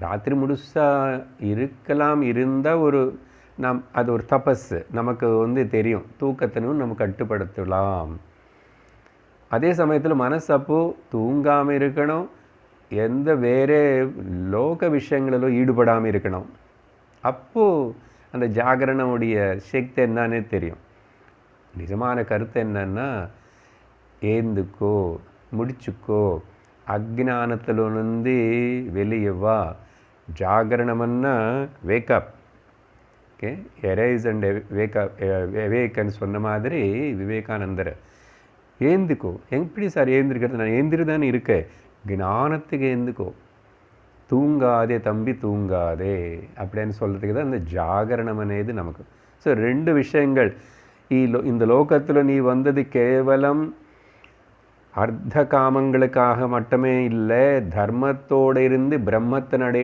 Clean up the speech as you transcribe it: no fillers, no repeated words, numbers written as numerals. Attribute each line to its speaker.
Speaker 1: ராத்திரி முழுசாக இருக்கலாம், இருந்தால் ஒரு அது ஒரு தபஸ் நமக்கு தெரியும். தூக்கத்தினும் நம்ம கட்டுப்படுத்தலாம். அதே சமயத்தில் மனசு அப்போது தூங்காமல் இருக்கணும், எந்த வேறு லோக விஷயங்களிலும் ஈடுபடாமல் இருக்கணும். அப்போது அந்த ஜாகரணமுடைய சக்தி என்னன்னே தெரியும். நிஜமான கருத்து என்னன்னா, ஏந்துக்கோ, முடிச்சுக்கோ, அஜ்ஞானத்திலிருந்து வெளியே வா. ஜாகரணம்னா wake up, okay, arise and wake up, வேக்கன்னு சொன்ன மாதிரி விவேகானந்தர். ஏந்துக்கோ. எப்படி சார் ஏந்திருக்கிறது? நான் ஏந்திரு தானே இருக்கேன். ஞானத்துக்கு ஏந்துக்கோ. தூங்காதே தம்பி தூங்காதே அப்படின்னு சொல்கிறதுக்கு தான் இந்த ஜாகரணம் అనేది நமக்கு. ஸோ 2 விஷயங்கள். இந்த லோகத்தில் நீ வந்தது கேவலம் அர்த்த காமங்களுக்காக மட்டுமே இல்லை, தர்மத்தோடு இருந்து பிரம்மத்தினடை